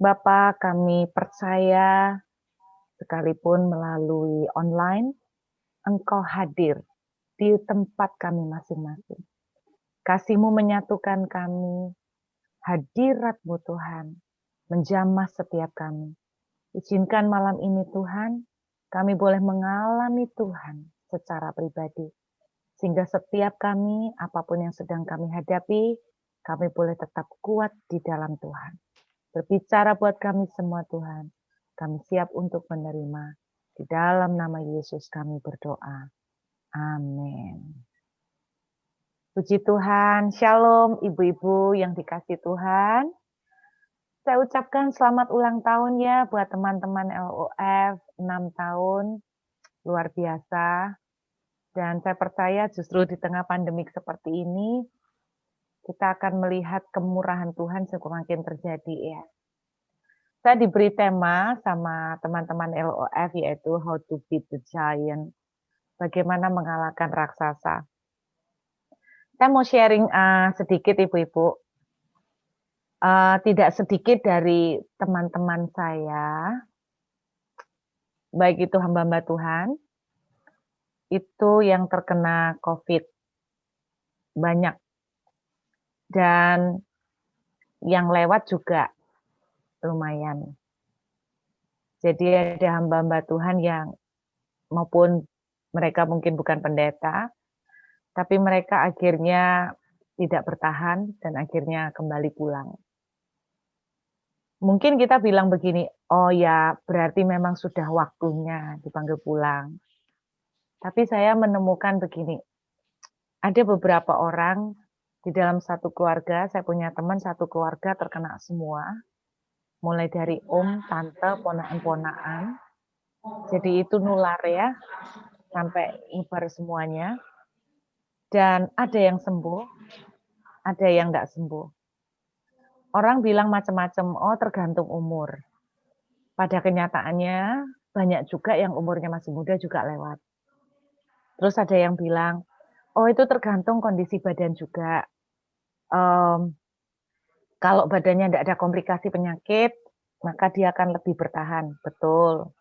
Bapa, kami percaya sekalipun melalui online, Engkau hadir di tempat kami masing-masing. Kasih-Mu menyatukan kami, hadirat-Mu Tuhan, menjamah setiap kami. Izinkan malam ini Tuhan, kami boleh mengalami Tuhan secara pribadi. Sehingga setiap kami, apapun yang sedang kami hadapi, kami boleh tetap kuat di dalam Tuhan. Berbicara buat kami semua Tuhan. Kami siap untuk menerima. Di dalam nama Yesus kami berdoa. Amin. Puji Tuhan, Shalom ibu-ibu yang dikasih Tuhan. Saya ucapkan selamat ulang tahun ya buat teman-teman LOF 6 tahun. Luar biasa. Dan saya percaya justru di tengah pandemik seperti ini, kita akan melihat kemurahan Tuhan semakin terjadi ya. Saya diberi tema sama teman-teman LOF yaitu How to Beat the Giant. Bagaimana mengalahkan raksasa. Saya mau sharing sedikit ibu-ibu. Tidak sedikit dari teman-teman saya, baik itu hamba-hamba Tuhan, itu yang terkena COVID. Banyak. Dan yang lewat juga lumayan. Jadi ada hamba-hamba Tuhan yang maupun mereka mungkin bukan pendeta, tapi mereka akhirnya tidak bertahan dan akhirnya kembali pulang. Mungkin kita bilang begini, oh ya berarti memang sudah waktunya dipanggil pulang. Tapi saya menemukan begini, ada beberapa orang di dalam satu keluarga, saya punya teman satu keluarga terkena semua, mulai dari om, tante, ponakan-ponakan. Jadi itu nular ya, sampai nyebar semuanya. Dan ada yang sembuh, ada yang nggak sembuh. Orang bilang macam-macam, oh tergantung umur. Pada kenyataannya, banyak juga yang umurnya masih muda juga lewat. Terus ada yang bilang, oh itu tergantung kondisi badan juga. Kalau badannya tidak ada komplikasi penyakit, maka dia akan lebih bertahan. Betul.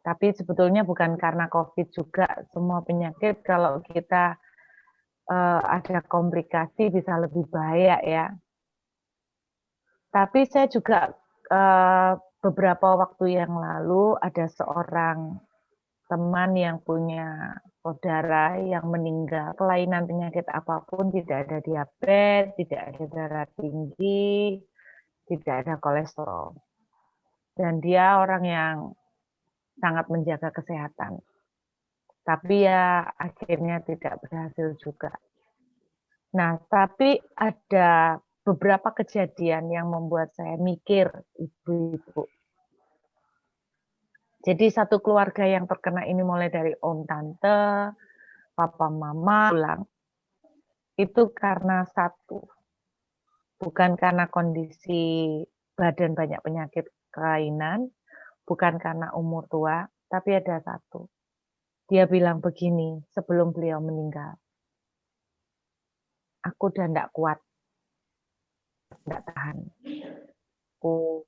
Tapi sebetulnya bukan karena COVID juga, semua penyakit kalau kita ada komplikasi bisa lebih bahaya ya. Tapi saya juga beberapa waktu yang lalu ada seorang teman yang punya saudara yang meninggal kelainan penyakit apapun, tidak ada diabetes, tidak ada darah tinggi, tidak ada kolesterol. Dan dia orang yang sangat menjaga kesehatan. Tapi ya akhirnya tidak berhasil juga. Nah, tapi ada beberapa kejadian yang membuat saya mikir, ibu-ibu. Jadi satu keluarga yang terkena ini mulai dari om, tante, papa, mama, pulang. Itu karena satu, bukan karena kondisi badan banyak penyakit kelainan, bukan karena umur tua, tapi ada satu. Dia bilang begini sebelum beliau meninggal. Aku udah enggak kuat, enggak tahan. Aku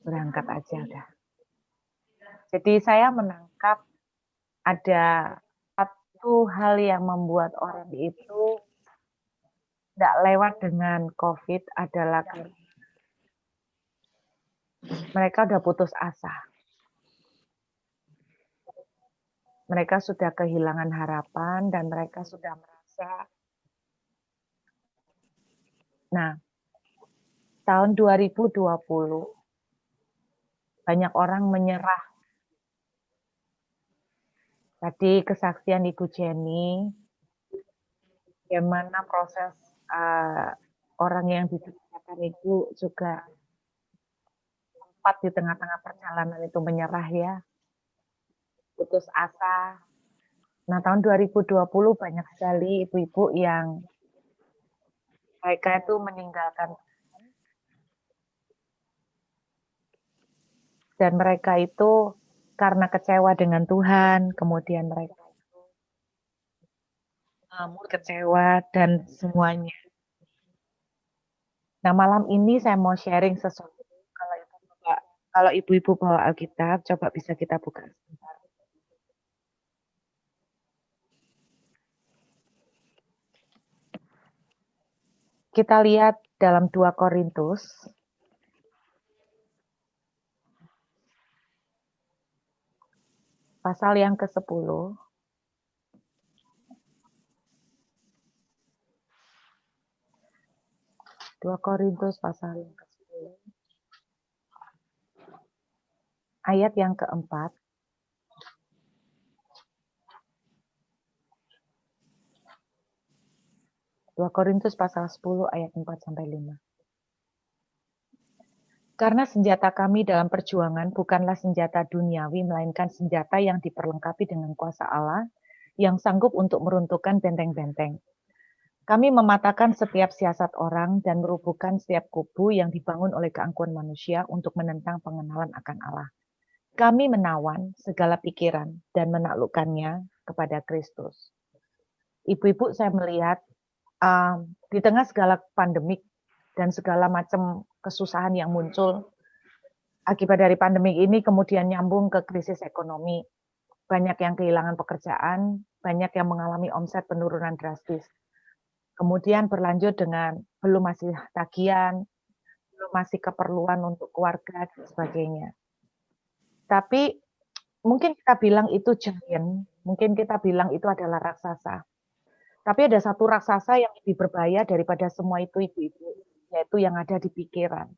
berangkat aja udah. Jadi saya menangkap ada satu hal yang membuat orang itu tidak lewat dengan COVID adalah karena mereka udah putus asa. Mereka sudah kehilangan harapan dan mereka sudah merasa, nah tahun 2020 banyak orang menyerah. Tadi kesaksian Ibu Jenny, bagaimana proses orang yang didekatkan itu juga sempat di tengah-tengah perjalanan itu menyerah ya, putus asa. Nah tahun 2020 banyak sekali ibu-ibu yang mereka itu meninggalkan dan mereka itu karena kecewa dengan Tuhan, kemudian mereka kecewa dan semuanya. Nah malam ini saya mau sharing sesuatu. Kalau Kalau ibu-ibu bawa Alkitab, coba bisa kita buka sebentar. Kita lihat dalam 2 Korintus pasal yang ke-10. 2 Korintus pasal yang ke-10. Ayat yang ke-4. 2 Korintus pasal 10 ayat 4 sampai 5. Karena senjata kami dalam perjuangan bukanlah senjata duniawi, melainkan senjata yang diperlengkapi dengan kuasa Allah, yang sanggup untuk meruntuhkan benteng-benteng. Kami mematahkan setiap siasat orang dan merubuhkan setiap kubu yang dibangun oleh keangkuhan manusia untuk menentang pengenalan akan Allah. Kami menawan segala pikiran dan menaklukkannya kepada Kristus. Ibu-ibu, saya melihat di tengah segala pandemik dan segala macam kesusahan yang muncul akibat dari pandemi ini, kemudian nyambung ke krisis ekonomi. Banyak yang kehilangan pekerjaan, banyak yang mengalami omset penurunan drastis. Kemudian berlanjut dengan belum masih tagihan, belum masih keperluan untuk keluarga dan sebagainya. Tapi mungkin kita bilang itu giant, mungkin kita bilang itu adalah raksasa. Tapi ada satu raksasa yang lebih berbahaya daripada semua itu, ibu-ibu, yaitu yang ada di pikiran.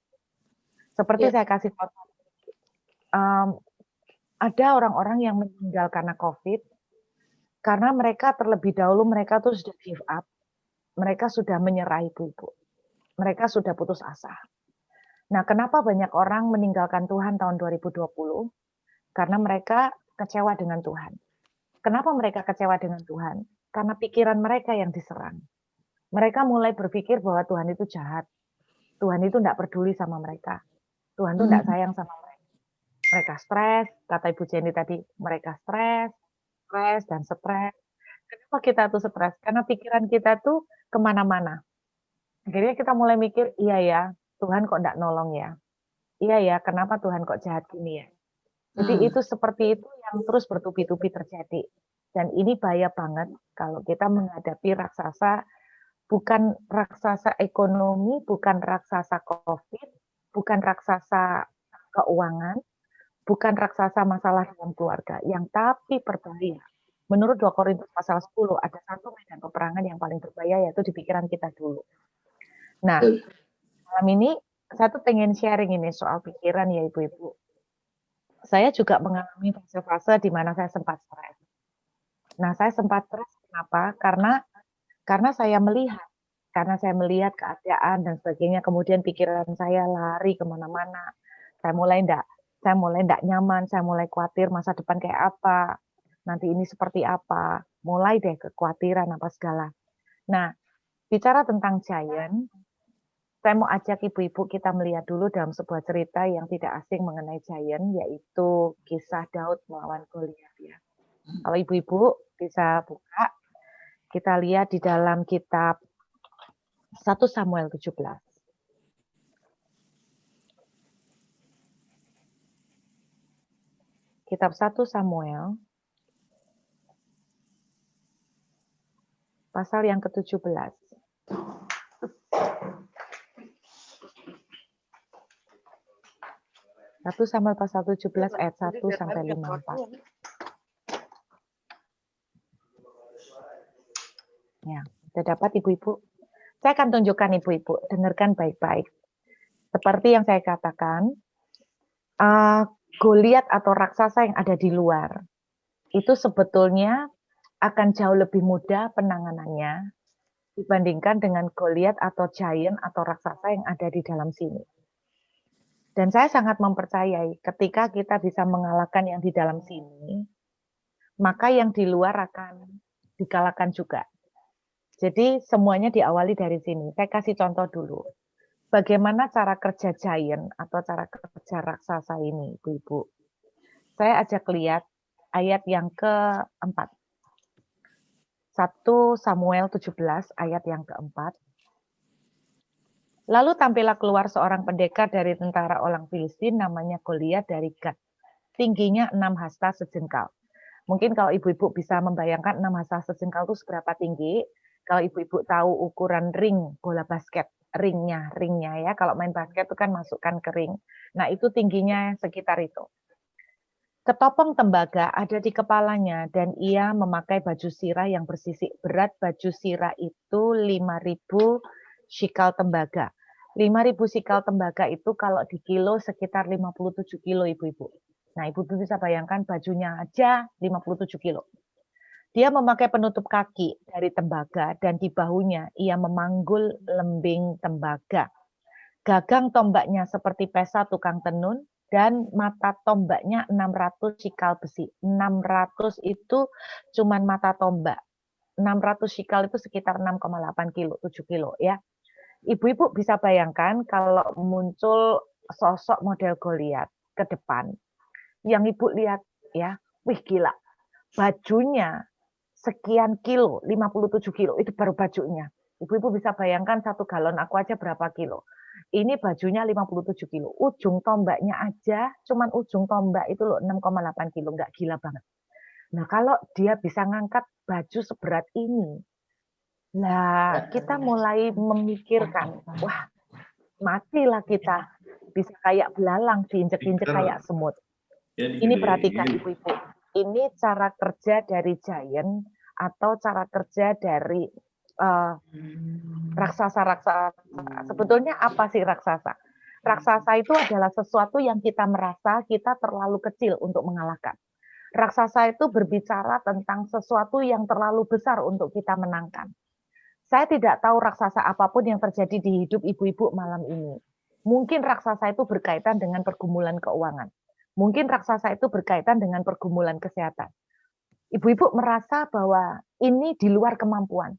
Seperti saya kasih contoh, ada orang-orang yang meninggal karena COVID, karena mereka terlebih dahulu mereka tuh sudah give up, mereka sudah menyerah, ibu-ibu. Mereka sudah putus asa. Nah, kenapa banyak orang meninggalkan Tuhan tahun 2020? Karena mereka kecewa dengan Tuhan. Kenapa mereka kecewa dengan Tuhan? Karena pikiran mereka yang diserang. Mereka mulai berpikir bahwa Tuhan itu jahat. Tuhan itu tidak peduli sama mereka. Tuhan itu tidak sayang sama mereka. Mereka stres, kata Ibu Jenny tadi, mereka stres dan stres. Kenapa kita tuh stres? Karena pikiran kita tuh kemana-mana. Akhirnya kita mulai mikir, iya ya, Tuhan kok tidak nolong ya? Iya ya, kenapa Tuhan kok jahat gini ya? Jadi itu seperti itu yang terus bertubi-tubi terjadi. Dan ini bahaya banget kalau kita menghadapi raksasa, bukan raksasa ekonomi, bukan raksasa COVID, bukan raksasa keuangan, bukan raksasa masalah dalam keluarga, yang tapi berbahaya. Menurut 2 Korintus pasal 10, ada satu medan peperangan yang paling berbahaya, yaitu di pikiran kita dulu. Nah, malam ini saya tuh pengen sharing ini soal pikiran ya ibu-ibu. Saya juga mengalami fase-fase di mana saya sempat stres. Nah, saya sempat stres kenapa? Karena saya melihat keadaan dan sebagainya, kemudian pikiran saya lari kemana-mana. Saya mulai enggak nyaman, saya mulai khawatir masa depan kayak apa, nanti ini seperti apa, mulai deh kekhawatiran apa segala. Nah, bicara tentang giant, saya mau ajak ibu-ibu kita melihat dulu dalam sebuah cerita yang tidak asing mengenai giant, yaitu kisah Daud melawan Goliat ya. Kalau ibu-ibu bisa buka, kita lihat di dalam kitab 1 Samuel 17. Kitab 1 Samuel, pasal yang ke-17. 1 Samuel pasal 17 ayat 1 sampai 54. Ya, sudah dapat ibu-ibu? Saya akan tunjukkan ibu-ibu, dengarkan baik-baik. Seperti yang saya katakan, Goliat atau raksasa yang ada di luar, itu sebetulnya akan jauh lebih mudah penanganannya dibandingkan dengan Goliat atau giant atau raksasa yang ada di dalam sini. Dan saya sangat mempercayai ketika kita bisa mengalahkan yang di dalam sini, maka yang di luar akan dikalahkan juga. Jadi semuanya diawali dari sini. Saya kasih contoh dulu. Bagaimana cara kerja giant atau cara kerja raksasa ini, ibu-ibu. Saya ajak lihat ayat yang keempat. 1 Samuel 17 ayat yang keempat. Lalu tampillah keluar seorang pendekar dari tentara orang Filistin namanya Goliat dari Gat. Tingginya 6 hasta sejengkal. Mungkin kalau ibu-ibu bisa membayangkan 6 hasta sejengkal itu seberapa tinggi. Kalau ibu-ibu tahu ukuran ring bola basket, ringnya ya. Kalau main basket itu kan masukkan ke ring. Nah itu tingginya sekitar itu. Ketopong tembaga ada di kepalanya dan ia memakai baju sirah yang bersisik. Berat baju sirah itu 5.000 shikal tembaga. 5.000 shikal tembaga itu kalau di kilo sekitar 57 kilo ibu-ibu. Nah ibu-ibu bisa bayangkan bajunya aja 57 kilo. Dia memakai penutup kaki dari tembaga dan di bahunya ia memanggul lembing tembaga. Gagang tombaknya seperti pesa tukang tenun dan mata tombaknya 600 shikal besi. 600 itu cuman mata tombak. 600 shikal itu sekitar 6,8 kilo, 7 kilo ya. Ibu-ibu bisa bayangkan kalau muncul sosok model Goliat ke depan. Yang ibu lihat ya, wih gila. Bajunya sekian kilo, 57 kilo, itu baru bajunya. Ibu-ibu bisa bayangkan 1 galon aku aja berapa kilo. Ini bajunya 57 kilo. Ujung tombaknya aja, cuman ujung tombak itu loh 6,8 kilo. Nggak gila banget. Nah kalau dia bisa ngangkat baju seberat ini, nah kita mulai memikirkan, wah matilah kita. Bisa kayak belalang, diinjek-injek kayak semut. Ini perhatikan ibu-ibu. Ini cara kerja dari giant atau cara kerja dari raksasa-raksasa. Sebetulnya apa sih raksasa? Raksasa itu adalah sesuatu yang kita merasa kita terlalu kecil untuk mengalahkan. Raksasa itu berbicara tentang sesuatu yang terlalu besar untuk kita menangkan. Saya tidak tahu raksasa apapun yang terjadi di hidup ibu-ibu malam ini. Mungkin raksasa itu berkaitan dengan pergumulan keuangan. Mungkin raksasa itu berkaitan dengan pergumulan kesehatan. Ibu-ibu merasa bahwa ini di luar kemampuan.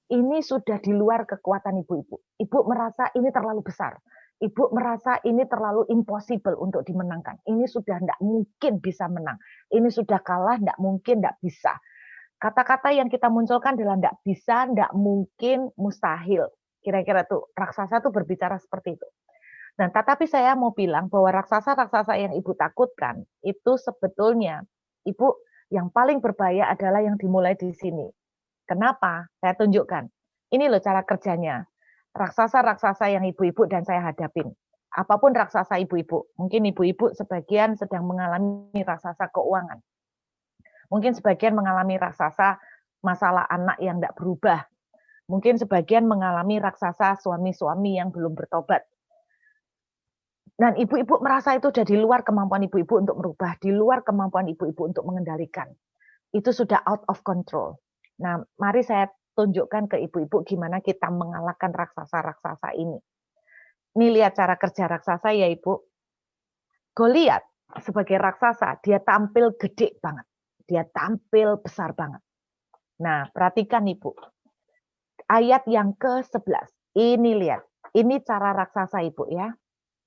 Ini sudah di luar kekuatan ibu-ibu. Ibu merasa ini terlalu besar. Ibu merasa ini terlalu impossible untuk dimenangkan. Ini sudah tidak mungkin bisa menang. Ini sudah kalah, tidak mungkin, tidak bisa. Kata-kata yang kita munculkan adalah tidak bisa, tidak mungkin, mustahil. Kira-kira tuh raksasa tuh berbicara seperti itu. Nah, tetapi saya mau bilang bahwa raksasa-raksasa yang ibu takutkan itu sebetulnya ibu yang paling berbahaya adalah yang dimulai di sini. Kenapa? Saya tunjukkan. Ini loh cara kerjanya. Raksasa-raksasa yang ibu-ibu dan saya hadapin. Apapun raksasa ibu-ibu. Mungkin ibu-ibu sebagian sedang mengalami raksasa keuangan. Mungkin sebagian mengalami raksasa masalah anak yang tidak berubah. Mungkin sebagian mengalami raksasa suami-suami yang belum bertobat. Dan ibu-ibu merasa itu sudah di luar kemampuan ibu-ibu untuk merubah, di luar kemampuan ibu-ibu untuk mengendalikan. Itu sudah out of control. Nah, mari saya tunjukkan ke ibu-ibu gimana kita mengalahkan raksasa-raksasa ini. Ini lihat cara kerja raksasa ya Ibu. Goliat sebagai raksasa, dia tampil gede banget. Dia tampil besar banget. Nah, perhatikan Ibu. Ayat yang ke-11. Ini lihat. Ini cara raksasa Ibu ya.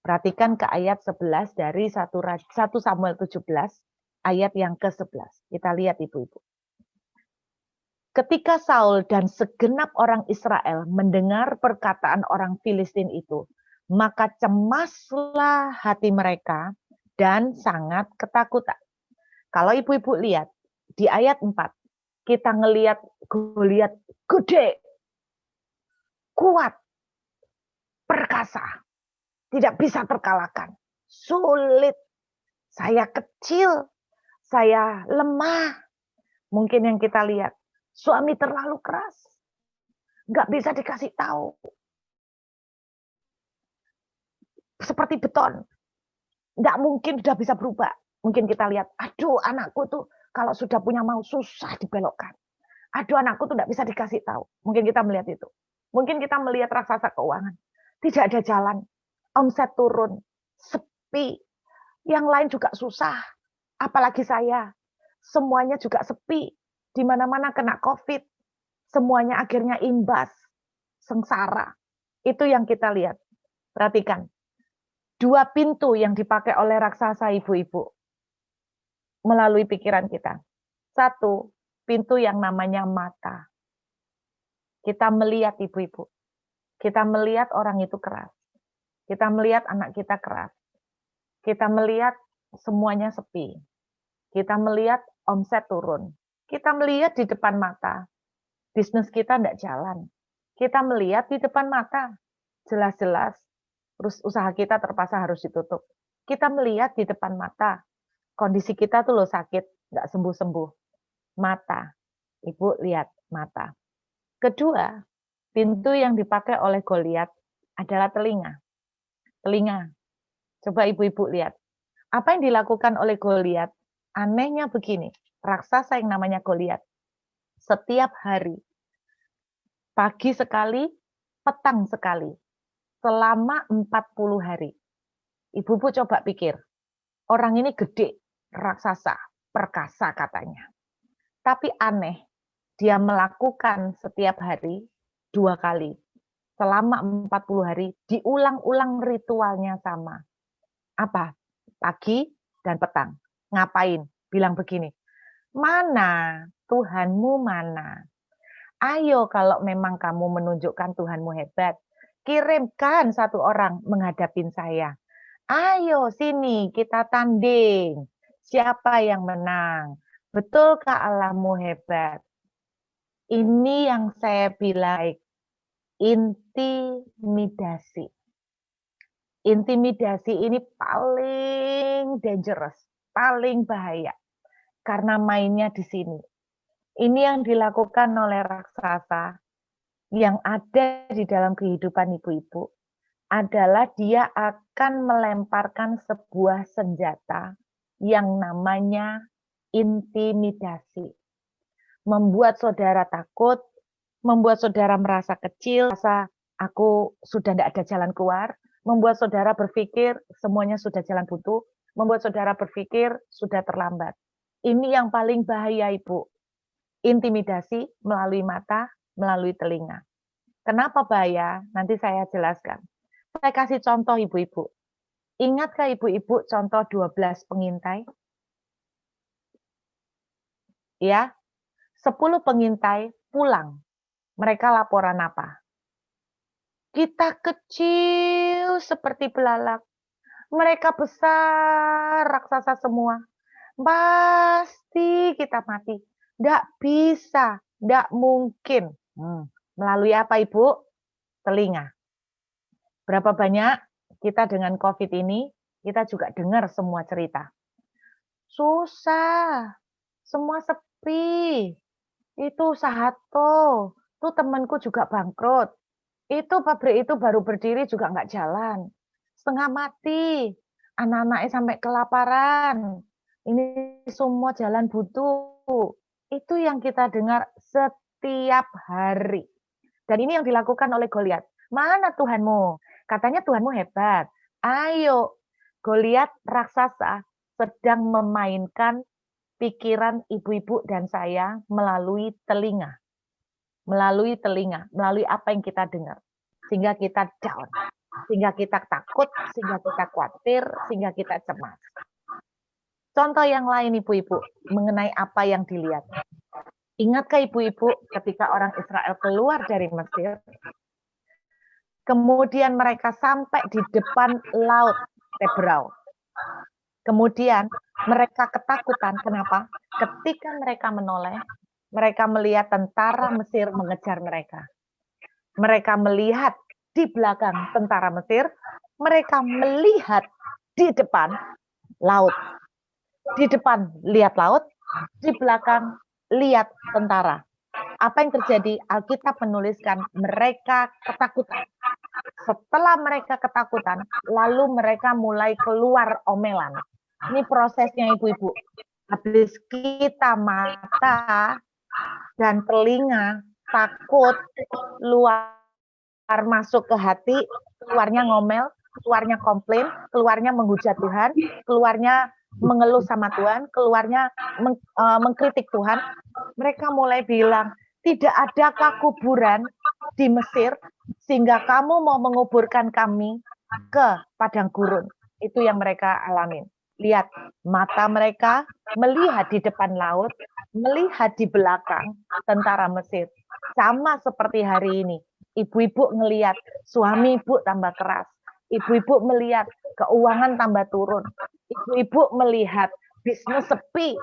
Perhatikan ke ayat 11 dari 1 Samuel 17, ayat yang ke-11. Kita lihat Ibu-ibu. Ketika Saul dan segenap orang Israel mendengar perkataan orang Filistin itu, maka cemaslah hati mereka dan sangat ketakutan. Kalau ibu-ibu lihat, di ayat 4, kita ngelihat Goliat gede, kuat, perkasa, tidak bisa terkalahkan. Sulit. Saya kecil, saya lemah. Mungkin yang kita lihat, suami terlalu keras. Nggak bisa dikasih tahu. Seperti beton. Nggak mungkin sudah bisa berubah. Mungkin kita lihat, aduh anakku tuh kalau sudah punya mau susah dibelokkan. Aduh anakku tuh nggak bisa dikasih tahu. Mungkin kita melihat itu. Mungkin kita melihat raksasa keuangan. Tidak ada jalan. Omset turun. Sepi. Yang lain juga susah. Apalagi saya. Semuanya juga sepi. Di mana-mana kena COVID. Semuanya akhirnya imbas. Sengsara. Itu yang kita lihat. Perhatikan. 2 pintu yang dipakai oleh raksasa ibu-ibu. Melalui pikiran kita. 1, pintu yang namanya mata. Kita melihat ibu-ibu. Kita melihat orang itu keras. Kita melihat anak kita keras. Kita melihat semuanya sepi. Kita melihat omset turun. Kita melihat di depan mata. Bisnis kita tidak jalan. Kita melihat di depan mata. Jelas-jelas terus usaha kita terpaksa harus ditutup. Kita melihat di depan mata. Kondisi kita tuh loh sakit, nggak sembuh-sembuh. Mata. Ibu lihat mata. Kedua, pintu yang dipakai oleh Goliat adalah telinga. Telinga. Coba ibu-ibu lihat. Apa yang dilakukan oleh Goliat? Anehnya begini, raksasa yang namanya Goliat. Setiap hari, pagi sekali, petang sekali, selama 40 hari. Ibu-ibu coba pikir, orang ini gede, raksasa, perkasa katanya. Tapi aneh, dia melakukan setiap hari 2 kali. Selama 40 hari, diulang-ulang ritualnya sama. Apa? Pagi dan petang. Ngapain? Bilang begini, mana Tuhanmu mana? Ayo kalau memang kamu menunjukkan Tuhanmu hebat, kirimkan satu orang menghadapin saya. Ayo sini kita tanding. Siapa yang menang? Betulkah Allahmu hebat? Ini yang saya bilang intimidasi. Intimidasi ini paling dangerous, paling bahaya. Karena mainnya di sini. Ini yang dilakukan oleh raksasa yang ada di dalam kehidupan ibu-ibu adalah dia akan melemparkan sebuah senjata yang namanya intimidasi. Membuat saudara takut, membuat saudara merasa kecil, merasa aku sudah tidak ada jalan keluar, membuat saudara berpikir semuanya sudah jalan buntu, membuat saudara berpikir sudah terlambat. Ini yang paling bahaya, Ibu. Intimidasi melalui mata, melalui telinga. Kenapa bahaya? Nanti saya jelaskan. Saya kasih contoh ibu-ibu. Ingatkah ibu-ibu contoh 12 pengintai? Ya, 10 pengintai pulang. Mereka laporan apa? Kita kecil seperti belalak. Mereka besar, raksasa semua. Pasti kita mati. Tidak bisa, tidak mungkin. Melalui apa, Ibu? Telinga. Berapa banyak kita dengan COVID ini, kita juga dengar semua cerita. Susah, semua sepi. Itu usaha tuh temanku juga bangkrut. Itu pabrik itu baru berdiri juga nggak jalan. Setengah mati. Anak-anaknya sampai kelaparan. Ini semua jalan buntu. Itu yang kita dengar setiap hari. Dan ini yang dilakukan oleh Goliat. Mana Tuhanmu? Katanya Tuhanmu hebat. Ayo, Goliat raksasa sedang memainkan pikiran ibu-ibu dan saya melalui telinga. Melalui telinga, melalui apa yang kita dengar. Sehingga kita down, sehingga kita takut, sehingga kita khawatir, sehingga kita cemas. Contoh yang lain ibu-ibu, mengenai apa yang dilihat. Ingatkah ibu-ibu ketika orang Israel keluar dari Mesir, kemudian mereka sampai di depan laut Tebrau. Kemudian mereka ketakutan, kenapa? Ketika mereka menoleh, mereka melihat tentara Mesir mengejar mereka. Mereka melihat di belakang tentara Mesir, mereka melihat di depan laut. Di depan lihat laut, di belakang lihat tentara. Apa yang terjadi? Alkitab menuliskan mereka ketakutan. Setelah mereka ketakutan, lalu mereka mulai keluar omelan. Ini prosesnya ibu-ibu. Habis kita mata dan telinga takut, luar masuk ke hati, keluarnya ngomel, keluarnya komplain, keluarnya menghujat Tuhan, keluarnya mengeluh sama Tuhan, keluarnya mengkritik Tuhan. Mereka mulai bilang, tidak adakah kuburan di Mesir sehingga kamu mau menguburkan kami ke padang gurun. Itu yang mereka alamin. Lihat, mata mereka melihat di depan laut, melihat di belakang tentara Mesir. Sama seperti hari ini. Ibu-ibu ngelihat suami ibu tambah keras. Ibu-ibu melihat keuangan tambah turun. Ibu-ibu melihat bisnis sepi.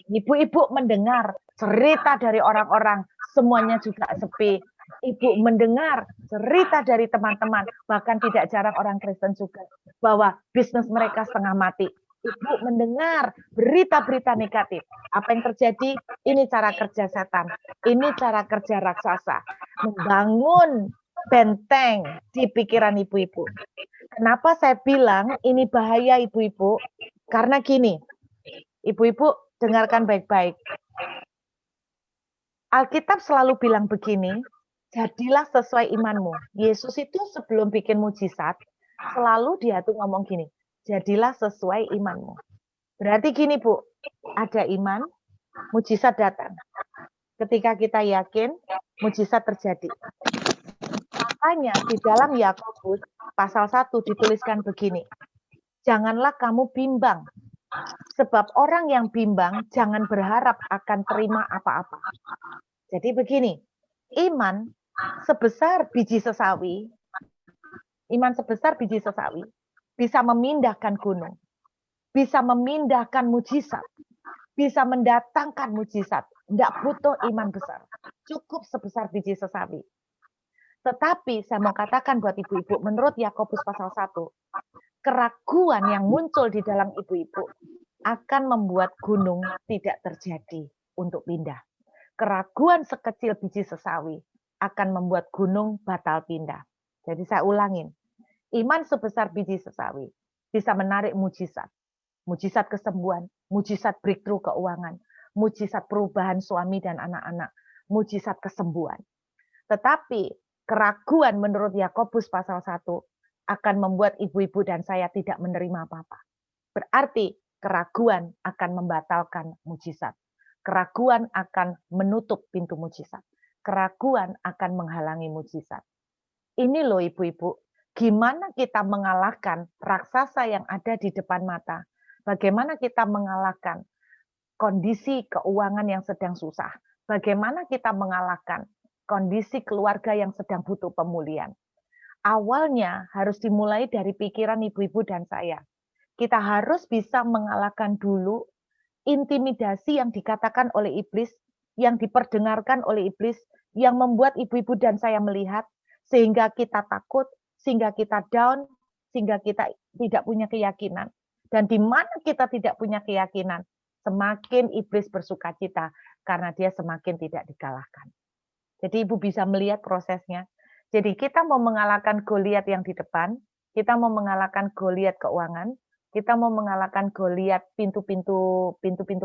Ibu-ibu mendengar cerita dari orang-orang, semuanya juga sepi. Ibu mendengar cerita dari teman-teman, bahkan tidak jarang orang Kristen juga, bahwa bisnis mereka setengah mati. Ibu mendengar berita-berita negatif. Apa yang terjadi? Ini cara kerja setan. Ini cara kerja raksasa. Membangun benteng di pikiran ibu-ibu. Kenapa saya bilang ini bahaya ibu-ibu? Karena gini, ibu-ibu dengarkan baik-baik. Alkitab selalu bilang begini, jadilah sesuai imanmu. Yesus itu sebelum bikin mujizat, selalu dia tuh ngomong gini, jadilah sesuai imanmu. Berarti gini Bu, ada iman, mujizat datang. Ketika kita yakin, mujizat terjadi. Makanya di dalam Yakobus pasal 1 dituliskan begini, janganlah kamu bimbang, sebab orang yang bimbang jangan berharap akan terima apa-apa. Jadi begini, iman sebesar biji sesawi, bisa memindahkan gunung, bisa memindahkan mujizat, bisa mendatangkan mujizat. Tidak butuh iman besar, cukup sebesar biji sesawi. Tetapi saya mau katakan buat ibu-ibu, menurut Yakobus pasal 1, keraguan yang muncul di dalam ibu-ibu akan membuat gunung tidak terjadi untuk pindah. Keraguan sekecil biji sesawi akan membuat gunung batal pindah. Jadi saya ulangin, iman sebesar biji sesawi bisa menarik mujizat. Mujizat kesembuhan, mujizat breakthrough keuangan, mujizat perubahan suami dan anak-anak, mujizat kesembuhan. Tetapi keraguan menurut Yakobus pasal 1 akan membuat ibu-ibu dan saya tidak menerima apa-apa. Berarti keraguan akan membatalkan mujizat. Keraguan akan menutup pintu mujizat. Keraguan akan menghalangi mujizat. Ini loh ibu-ibu, gimana kita mengalahkan raksasa yang ada di depan mata. Bagaimana kita mengalahkan kondisi keuangan yang sedang susah. Bagaimana kita mengalahkan kondisi keluarga yang sedang butuh pemulihan. Awalnya harus dimulai dari pikiran ibu-ibu dan saya. Kita harus bisa mengalahkan dulu intimidasi yang dikatakan oleh iblis, yang diperdengarkan oleh iblis, yang membuat ibu-ibu dan saya melihat, sehingga kita takut, sehingga kita down, sehingga kita tidak punya keyakinan. Dan di mana kita tidak punya keyakinan, semakin iblis bersukacita, karena dia semakin tidak dikalahkan. Jadi ibu bisa melihat prosesnya. Jadi kita mau mengalahkan Goliat yang di depan, kita mau mengalahkan Goliat keuangan, kita mau mengalahkan Goliat pintu-pintu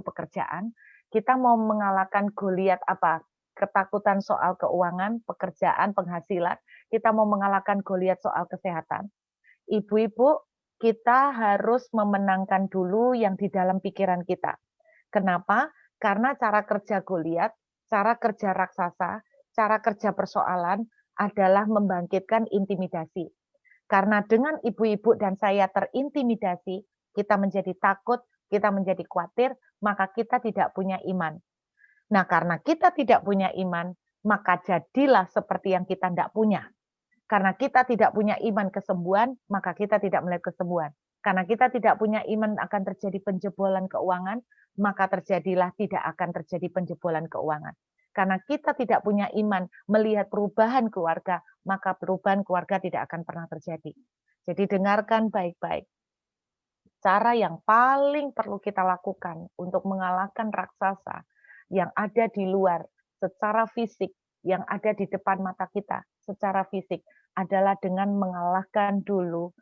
pekerjaan, kita mau mengalahkan Goliat apa? Ketakutan soal keuangan, pekerjaan, penghasilan, kita mau mengalahkan Goliat soal kesehatan. Ibu-ibu, kita harus memenangkan dulu yang di dalam pikiran kita. Kenapa? Karena cara kerja Goliat, cara kerja raksasa, cara kerja persoalan adalah membangkitkan intimidasi. Karena dengan ibu-ibu dan saya terintimidasi, kita menjadi takut, kita menjadi khawatir, maka kita tidak punya iman. Nah, karena kita tidak punya iman, maka jadilah seperti yang kita tidak punya. Karena kita tidak punya iman kesembuhan, maka kita tidak melihat kesembuhan. Karena kita tidak punya iman akan terjadi penjebolan keuangan, maka terjadilah tidak akan terjadi penjebolan keuangan. Karena kita tidak punya iman melihat perubahan keluarga, maka perubahan keluarga tidak akan pernah terjadi. Jadi dengarkan baik-baik. Cara yang paling perlu kita lakukan untuk mengalahkan raksasa yang ada di luar secara fisik, yang ada di depan mata kita secara fisik, adalah dengan mengalahkan dulu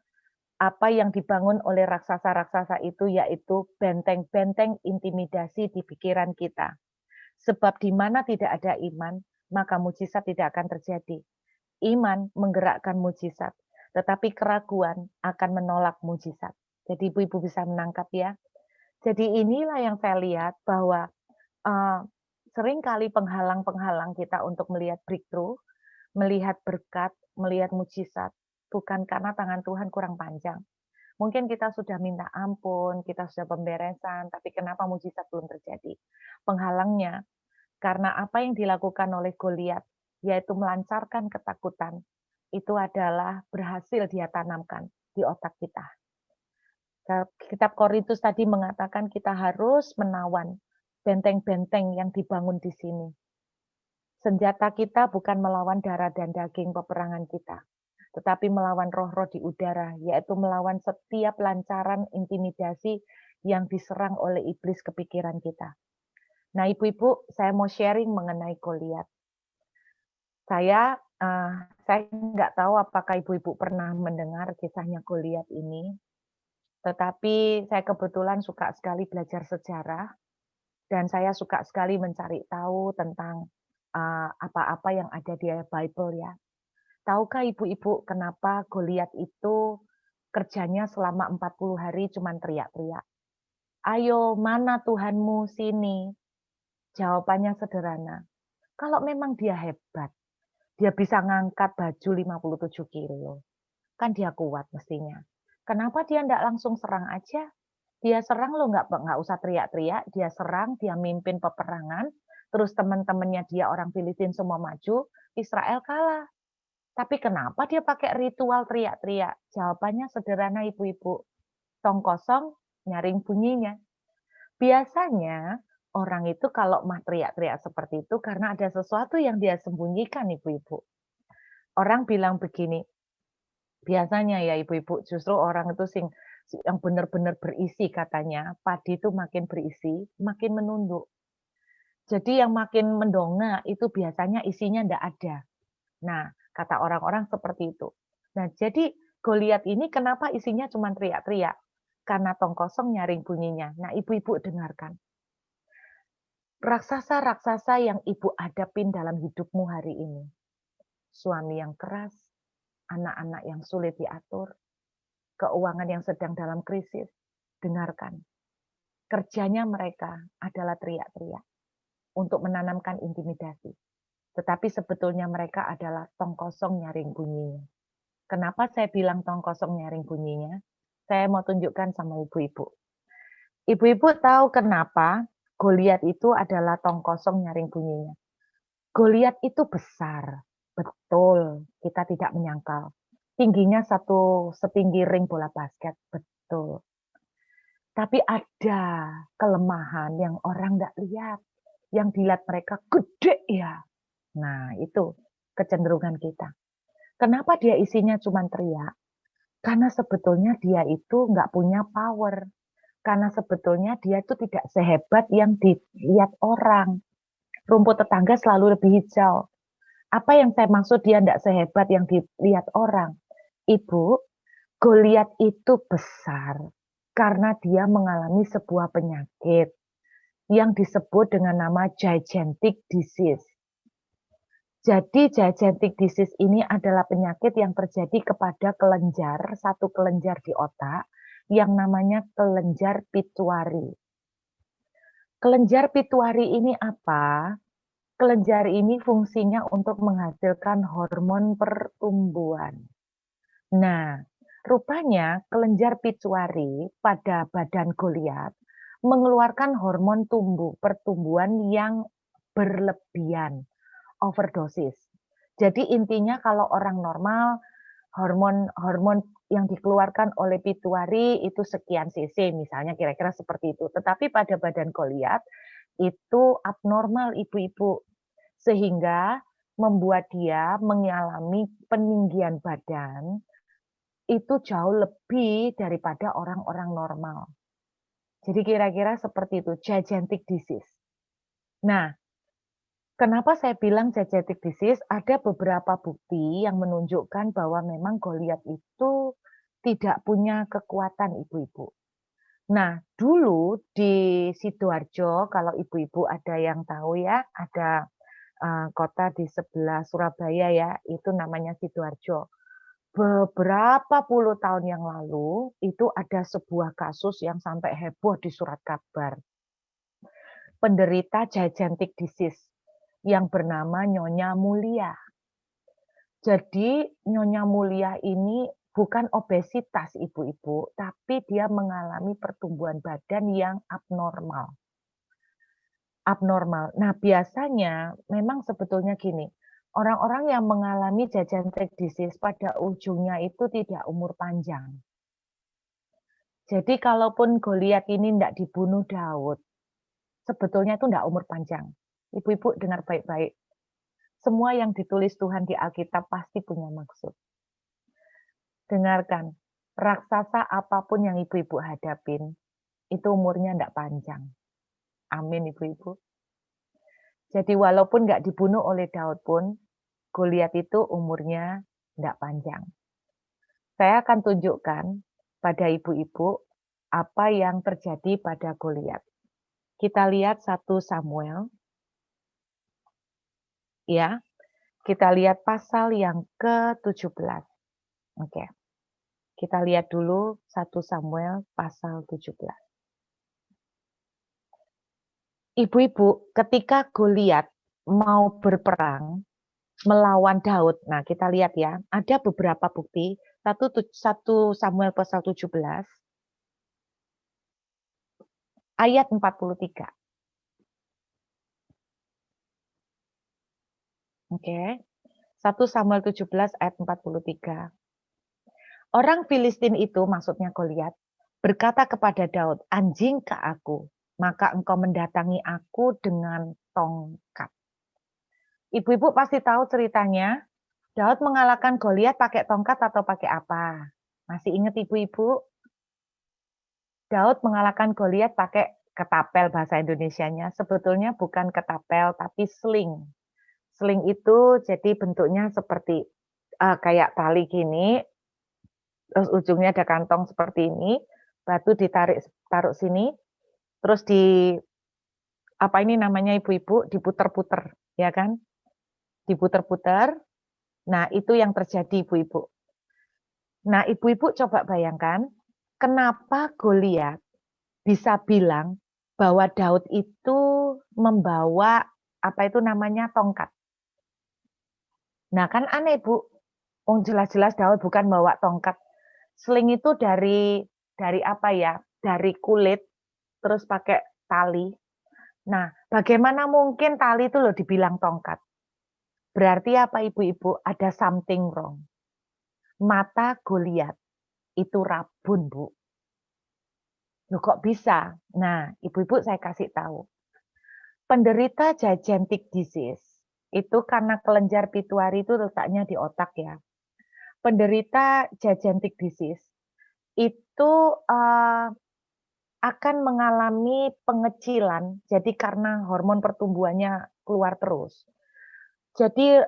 apa yang dibangun oleh raksasa-raksasa itu, yaitu benteng-benteng intimidasi di pikiran kita. Sebab di mana tidak ada iman, maka mujizat tidak akan terjadi. Iman menggerakkan mujizat, tetapi keraguan akan menolak mujizat. Jadi ibu-ibu bisa menangkap ya. Jadi inilah yang saya lihat bahwa seringkali penghalang-penghalang kita untuk melihat breakthrough, melihat berkat, melihat mujizat, bukan karena tangan Tuhan kurang panjang. Mungkin kita sudah minta ampun, kita sudah pemberesan, tapi kenapa mujizat belum terjadi? Penghalangnya karena apa yang dilakukan oleh Goliat, yaitu melancarkan ketakutan, itu adalah berhasil dia tanamkan di otak kita. Kitab Korintus tadi mengatakan kita harus menawan benteng-benteng yang dibangun di sini. Senjata kita bukan melawan darah dan daging peperangan kita, tetapi melawan roh-roh di udara, yaitu melawan setiap lancaran intimidasi yang diserang oleh iblis ke pikiran kita. Nah, ibu-ibu, saya mau sharing mengenai Goliat. Saya nggak tahu apakah ibu-ibu pernah mendengar kisahnya Goliat ini, tetapi saya kebetulan suka sekali belajar sejarah dan saya suka sekali mencari tahu tentang apa-apa yang ada di Bible ya. Tahukah ibu-ibu kenapa Goliat itu kerjanya selama 40 hari cuman teriak-teriak? "Ayo, mana Tuhanmu? Sini." Jawabannya sederhana. Kalau memang dia hebat, dia bisa ngangkat baju 57 kilo. Kan dia kuat mestinya. Kenapa dia enggak langsung serang aja? Dia serang lo nggak usah teriak-teriak, dia serang, dia mimpin peperangan, terus teman-temannya dia orang Filistin semua maju, Israel kalah. Tapi kenapa dia pakai ritual teriak-teriak? Jawabannya sederhana ibu-ibu. Tong kosong, nyaring bunyinya. Biasanya orang itu kalau mah teriak-teriak seperti itu karena ada sesuatu yang dia sembunyikan ibu-ibu. Orang bilang begini, biasanya ya ibu-ibu, justru orang itu yang benar-benar berisi katanya, padi itu makin berisi, makin menunduk. Jadi yang makin mendongak itu biasanya isinya ndak ada. Nah, kata orang-orang seperti itu. Nah, jadi Goliat ini kenapa isinya cuma teriak-teriak? Karena tong kosong nyaring bunyinya. Nah, ibu-ibu dengarkan. Raksasa-raksasa yang ibu hadapin dalam hidupmu hari ini. Suami yang keras, anak-anak yang sulit diatur, keuangan yang sedang dalam krisis. Dengarkan. Kerjanya mereka adalah teriak-teriak untuk menanamkan intimidasi. Tetapi sebetulnya mereka adalah tong kosong nyaring bunyinya. Kenapa saya bilang tong kosong nyaring bunyinya? Saya mau tunjukkan sama ibu-ibu. Ibu-ibu tahu kenapa Goliat itu adalah tong kosong nyaring bunyinya. Goliat itu besar, betul. Kita tidak menyangkal. Tingginya setinggi ring bola basket, betul. Tapi ada kelemahan yang orang nggak lihat. Yang dilihat mereka gede ya. Nah, itu kecenderungan kita. Kenapa dia isinya cuma teriak? Karena sebetulnya dia itu nggak punya power. Karena sebetulnya dia itu tidak sehebat yang dilihat orang. Rumput tetangga selalu lebih hijau. Apa yang saya maksud dia tidak sehebat yang dilihat orang? Ibu, Goliat itu besar karena dia mengalami sebuah penyakit yang disebut dengan nama gigantic disease. Jadi gigantic disease ini adalah penyakit yang terjadi kepada kelenjar, satu kelenjar di otak, yang namanya kelenjar pituari. Kelenjar pituari ini apa? Kelenjar ini fungsinya untuk menghasilkan hormon pertumbuhan. Nah, rupanya kelenjar pituari pada badan Goliat mengeluarkan hormon pertumbuhan yang berlebihan, overdosis. Jadi intinya kalau orang normal, hormon yang dikeluarkan oleh pituari itu sekian cc, misalnya kira-kira seperti itu. Tetapi pada badan Goliat itu abnormal ibu-ibu. Sehingga membuat dia mengalami peninggian badan itu jauh lebih daripada orang-orang normal. Jadi kira-kira seperti itu, gigantic disease. Nah, kenapa saya bilang gigantic disease? Ada beberapa bukti yang menunjukkan bahwa memang Goliat itu tidak punya kekuatan ibu-ibu. Nah, dulu di Sidoarjo, kalau ibu-ibu ada yang tahu ya, ada kota di sebelah Surabaya ya, itu namanya Sidoarjo. Beberapa puluh tahun yang lalu, itu ada sebuah kasus yang sampai heboh di surat kabar. Penderita gigantic disease yang bernama Nyonya Mulia. Jadi Nyonya Mulia ini bukan obesitas ibu-ibu, tapi dia mengalami pertumbuhan badan yang abnormal. Nah, biasanya memang sebetulnya gini, Orang-orang yang mengalami gigantic disease pada ujungnya itu tidak umur panjang. Jadi kalaupun Goliat ini tidak dibunuh Daud, sebetulnya itu tidak umur panjang. Ibu-ibu dengar baik-baik. Semua yang ditulis Tuhan di Alkitab pasti punya maksud. Dengarkan, raksasa apapun yang ibu-ibu hadapin, itu umurnya tidak panjang. Amin ibu-ibu. Jadi walaupun nggak dibunuh oleh Daud pun, Goliat itu umurnya tidak panjang. Saya akan tunjukkan pada ibu-ibu apa yang terjadi pada Goliat. Kita lihat 1 Samuel. Ya, kita lihat pasal yang ke-17. Oke. Kita lihat dulu 1 Samuel pasal 17. Ibu-ibu, ketika Goliat mau berperang melawan Daud. Nah, kita lihat ya, ada beberapa bukti. 1 Samuel pasal 17 ayat 43. Oke. 1 Samuel 17 ayat 43. Orang Filistin itu, maksudnya Goliat, berkata kepada Daud, "Anjing ke aku, maka engkau mendatangi aku dengan tongkat." Ibu-ibu pasti tahu ceritanya. Daud mengalahkan Goliat pakai tongkat atau pakai apa? Masih ingat ibu-ibu? Daud mengalahkan Goliat pakai ketapel bahasa Indonesianya. Sebetulnya bukan ketapel tapi sling. Sling itu jadi bentuknya seperti kayak tali gini, terus ujungnya ada kantong seperti ini, batu ditarik taruh sini, terus apa ini namanya ibu-ibu, diputer-puter, ya kan? Diputer-puter. Nah, itu yang terjadi ibu-ibu. Nah, ibu-ibu coba bayangkan, kenapa Goliat bisa bilang bahwa Daud itu membawa apa itu namanya tongkat. Nah, kan aneh, Bu. Oh, jelas-jelas Daud bukan bawa tongkat. Sling itu dari apa ya? Dari kulit terus pakai tali. Nah, bagaimana mungkin tali itu loh dibilang tongkat? Berarti apa ibu-ibu? Ada something wrong. Mata Goliat itu rabun, Bu. Loh kok bisa? Nah, ibu-ibu saya kasih tahu. Penderita gigantic disease itu karena kelenjar pituitari itu letaknya di otak ya. Penderita gigantic disease itu akan mengalami pengecilan, jadi karena hormon pertumbuhannya keluar terus. Jadi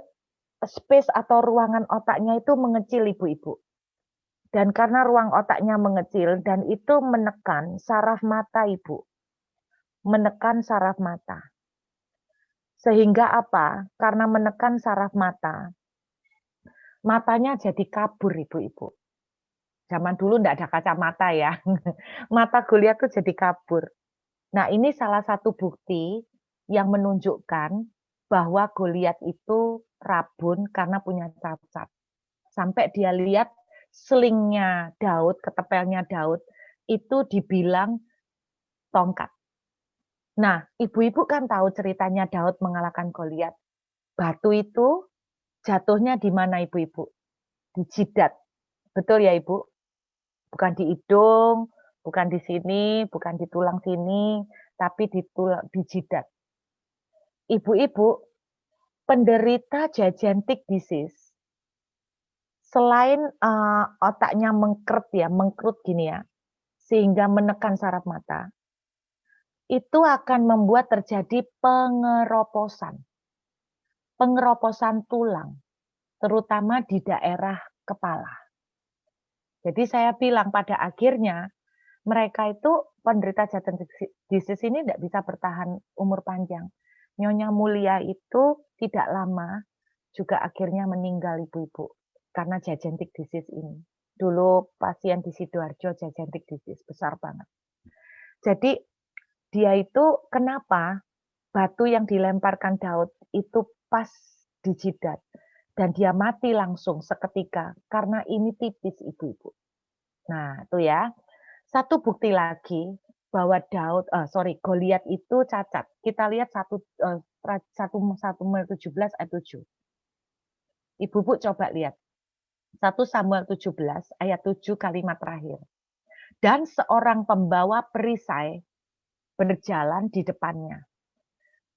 space atau ruangan otaknya itu mengecil ibu-ibu. Dan karena ruang otaknya mengecil dan itu menekan saraf mata ibu. Menekan saraf mata. Sehingga apa? Karena menekan saraf mata, matanya jadi kabur ibu-ibu. Zaman dulu enggak ada kacamata ya. Mata Goliat tuh jadi kabur. Nah, ini salah satu bukti yang menunjukkan bahwa Goliat itu rabun karena punya cacat. Sampai dia lihat selingnya Daud, ketepelnya Daud, itu dibilang tongkat. Nah, ibu-ibu kan tahu ceritanya Daud mengalahkan Goliat. Batu itu jatuhnya di mana ibu-ibu? Di jidat. Betul ya ibu? Bukan di hidung, bukan di sini, bukan di tulang sini, tapi di jidat. Ibu-ibu, penderita gigantic disease, selain otaknya mengkerut gini ya, sehingga menekan saraf mata, itu akan membuat terjadi pengeroposan. Pengeroposan tulang, terutama di daerah kepala. Jadi saya bilang pada akhirnya mereka itu penderita gigantic disease ini tidak bisa bertahan umur panjang. Nyonya Mulia itu tidak lama juga akhirnya meninggal ibu-ibu karena gigantic disease ini. Dulu pasien di Sidoarjo gigantic disease besar banget. Jadi dia itu kenapa batu yang dilemparkan Daud itu pas di jidat dan dia mati langsung seketika karena ini tipis ibu-ibu. Nah, itu ya. Satu bukti lagi bahwa Goliat itu cacat. Kita lihat 1 Samuel 17 ayat 7. Ibu-ibu coba lihat. 1 Samuel 17 ayat 7 kalimat terakhir. Dan seorang pembawa perisai berjalan di depannya.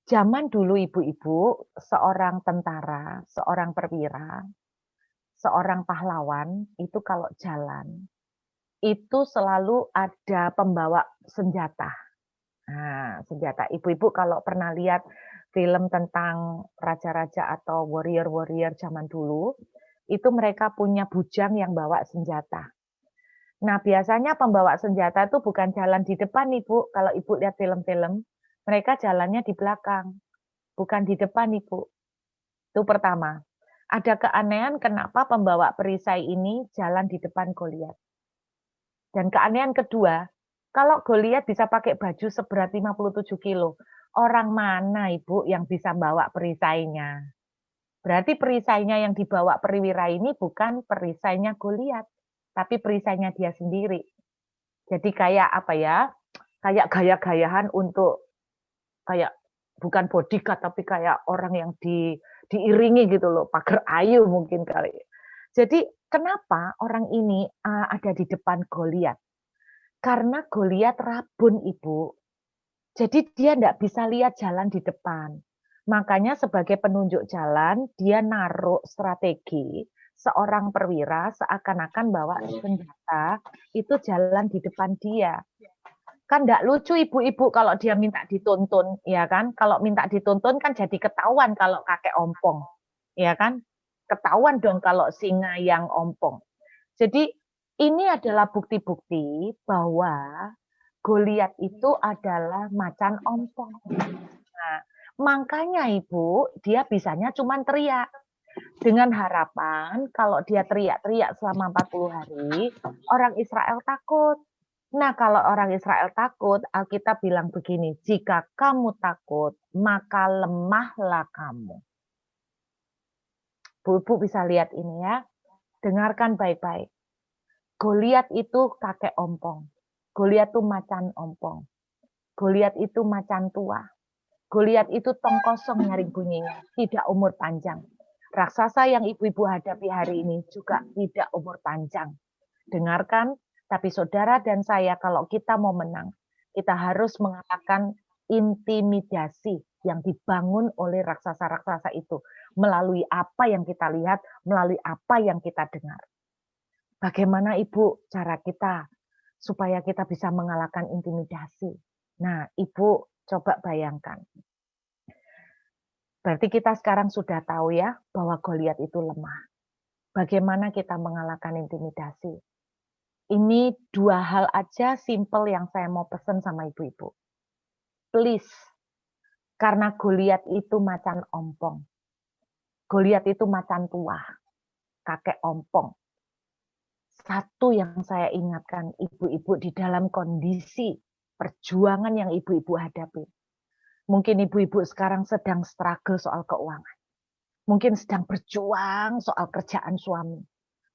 Zaman dulu ibu-ibu, seorang tentara, seorang perwira, seorang pahlawan itu kalau jalan, itu selalu ada pembawa senjata. Nah, senjata. Ibu-ibu kalau pernah lihat film tentang raja-raja atau warrior-warrior zaman dulu, itu mereka punya bujang yang bawa senjata. Nah, biasanya pembawa senjata itu bukan jalan di depan, Ibu. Kalau Ibu lihat film-film, mereka jalannya di belakang, bukan di depan, Ibu. Itu pertama. Ada keanehan kenapa pembawa perisai ini jalan di depan Goliat. Dan keanehan kedua, kalau Goliat bisa pakai baju seberat 57 kilo, orang mana Ibu yang bisa bawa perisainya? Berarti perisainya yang dibawa perwira ini bukan perisainya Goliat, tapi perisainya dia sendiri. Jadi kayak apa ya? Kayak gaya-gayahan untuk kayak bukan bodyguard tapi kayak orang yang diiringi gitu loh, pagar ayu mungkin kali. Jadi kenapa orang ini ada di depan Goliat? Karena Goliat rabun, Ibu. Jadi dia enggak bisa lihat jalan di depan. Makanya sebagai penunjuk jalan, dia naruh strategi seorang perwira seakan-akan bawa senjata itu jalan di depan dia. Kan enggak lucu ibu-ibu kalau dia minta dituntun, ya kan? Kalau minta dituntun kan jadi ketahuan kalau kakek ompong, ya kan? Ketahuan dong kalau singa yang ompong. Jadi ini adalah bukti-bukti bahwa Goliat itu adalah macan ompong. Nah, makanya Ibu, dia bisanya cuma teriak. Dengan harapan kalau dia teriak-teriak selama 40 hari, orang Israel takut. Nah, kalau orang Israel takut, Alkitab bilang begini, jika kamu takut, maka lemahlah kamu. Bu bisa lihat ini ya, dengarkan baik-baik. Goliat itu kakek ompong. Goliat itu macan ompong. Goliat itu macan tua. Goliat itu tong kosong nyaring bunyinya, tidak umur panjang. Raksasa yang ibu-ibu hadapi hari ini juga tidak umur panjang. Dengarkan, tapi saudara dan saya kalau kita mau menang, kita harus mengalahkan intimidasi yang dibangun oleh raksasa-raksasa itu melalui apa yang kita lihat, melalui apa yang kita dengar. Bagaimana Ibu cara kita supaya kita bisa mengalahkan intimidasi? Nah, Ibu coba bayangkan. Berarti kita sekarang sudah tahu ya bahwa Goliat itu lemah. Bagaimana kita mengalahkan intimidasi? Ini 2 hal aja simple yang saya mau pesan sama ibu-ibu. Please, karena Goliat itu macan ompong. Goliat itu macan tua, kakek ompong. Satu yang saya ingatkan ibu-ibu di dalam kondisi perjuangan yang ibu-ibu hadapi. Mungkin ibu-ibu sekarang sedang struggle soal keuangan. Mungkin sedang berjuang soal kerjaan suami.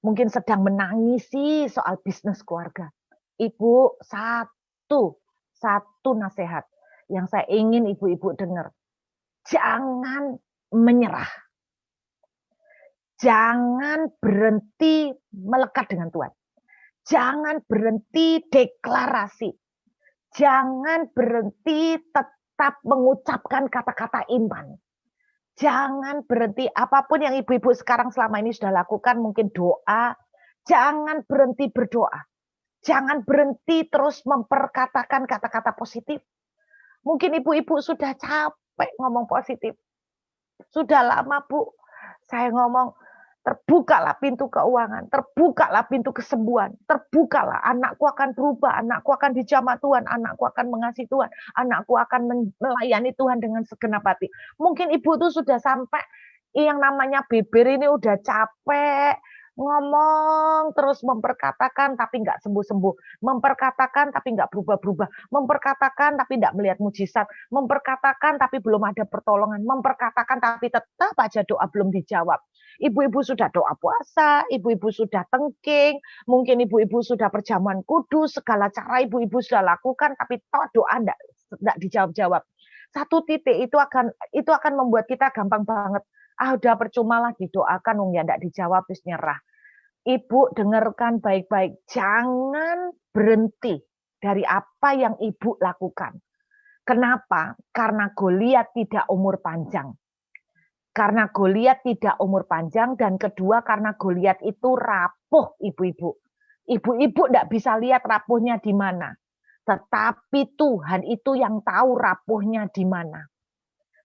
Mungkin sedang menangisi soal bisnis keluarga. Ibu, satu nasihat yang saya ingin ibu-ibu dengar. Jangan menyerah. Jangan berhenti melekat dengan Tuhan. Jangan berhenti deklarasi. Jangan berhenti tetap mengucapkan kata-kata iman. Jangan berhenti, apapun yang ibu-ibu sekarang selama ini sudah lakukan, mungkin doa, jangan berhenti berdoa. Jangan berhenti terus memperkatakan kata-kata positif. Mungkin ibu-ibu sudah capek ngomong positif. Sudah lama, Bu, saya ngomong, terbukalah pintu keuangan, terbukalah pintu kesembuhan, terbukalah, anakku akan berubah, anakku akan dijamah Tuhan, anakku akan mengasihi Tuhan, anakku akan melayani Tuhan dengan segenap hati. Mungkin ibu tuh sudah sampai yang namanya bibir ini udah capek, ngomong terus memperkatakan tapi nggak sembuh-sembuh, memperkatakan tapi nggak berubah-berubah, memperkatakan tapi nggak melihat mujizat, memperkatakan tapi belum ada pertolongan, memperkatakan tapi tetap aja doa belum dijawab. Ibu-ibu sudah doa puasa, ibu-ibu sudah tengking, mungkin ibu-ibu sudah perjamuan kudus, segala cara ibu-ibu sudah lakukan, tapi toh doa enggak dijawab-jawab. Satu titik itu akan membuat kita gampang banget Ah, udah percuma lah didoakan, wong ya ndak dijawab, terus nyerah. Ibu dengarkan baik-baik, jangan berhenti dari apa yang ibu lakukan. Kenapa? Karena Goliat tidak umur panjang. Karena Goliat tidak umur panjang, dan kedua karena Goliat itu rapuh, ibu-ibu. Ibu-ibu tidak bisa lihat rapuhnya di mana. Tetapi Tuhan itu yang tahu rapuhnya di mana.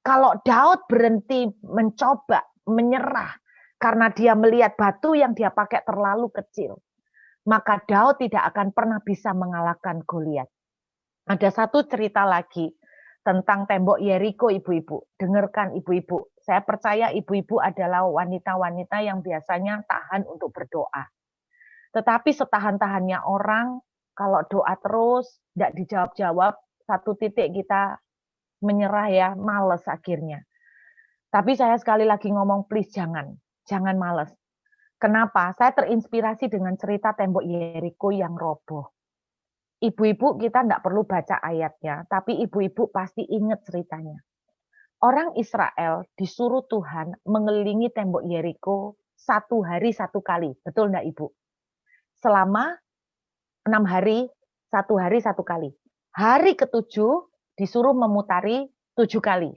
Kalau Daud berhenti mencoba, menyerah, karena dia melihat batu yang dia pakai terlalu kecil, maka Daud tidak akan pernah bisa mengalahkan Goliat. Ada satu cerita lagi tentang tembok Yeriko, ibu-ibu. Dengarkan ibu-ibu. Saya percaya ibu-ibu adalah wanita-wanita yang biasanya tahan untuk berdoa. Tetapi setahan-tahannya orang, kalau doa terus, tidak dijawab-jawab, satu titik kita menyerah ya, males akhirnya. Tapi saya sekali lagi ngomong, please jangan males. Kenapa? Saya terinspirasi dengan cerita tembok Yeriko yang roboh. Ibu-ibu kita tidak perlu baca ayatnya, tapi ibu-ibu pasti ingat ceritanya. Orang Israel disuruh Tuhan mengelilingi tembok Yeriko 1 hari 1 kali. Betul enggak Ibu? Selama 6 hari, 1 hari 1 kali. Hari ke-7 disuruh memutari 7 kali.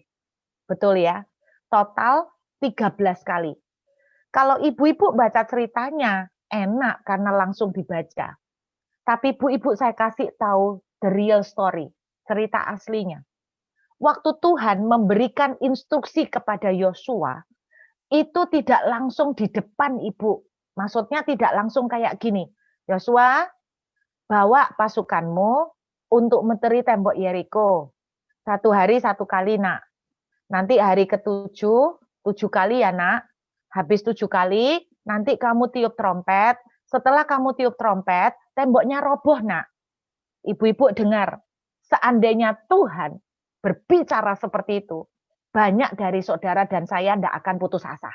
Betul ya? Total 13 kali. Kalau ibu-ibu baca ceritanya, enak karena langsung dibaca. Tapi ibu-ibu saya kasih tahu the real story, cerita aslinya. Waktu Tuhan memberikan instruksi kepada Yosua, itu tidak langsung di depan ibu. Maksudnya tidak langsung kayak gini, Yosua, bawa pasukanmu untuk menteri tembok Yeriko. 1 hari 1 kali, nak. Nanti hari ke-7, 7 kali ya, nak. Habis 7 kali, nanti kamu tiup trompet. Setelah kamu tiup trompet, temboknya roboh, nak. Ibu-ibu dengar, seandainya Tuhan berbicara seperti itu, banyak dari saudara dan saya tidak akan putus asa.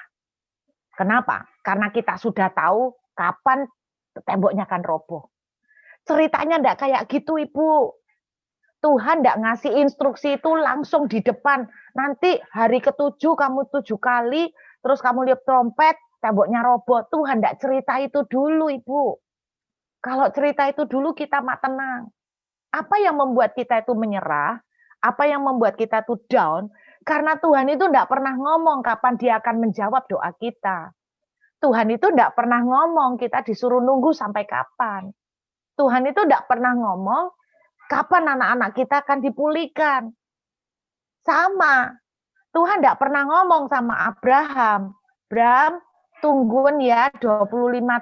Kenapa? Karena kita sudah tahu kapan temboknya akan roboh. Ceritanya tidak kayak gitu, Ibu. Tuhan tidak ngasih instruksi itu langsung di depan. Nanti hari ke-7 kamu 7 kali, terus kamu lihat trompet, temboknya roboh. Tuhan tidak cerita itu dulu, Ibu. Kalau cerita itu dulu kita mak tenang. Apa yang membuat kita itu menyerah? Apa yang membuat kita itu down? Karena Tuhan itu tidak pernah ngomong kapan dia akan menjawab doa kita. Tuhan itu tidak pernah ngomong kita disuruh nunggu sampai kapan. Tuhan itu tidak pernah ngomong kapan anak-anak kita akan dipulihkan. Sama. Tuhan tidak pernah ngomong sama Abraham. Abraham, tungguin ya 25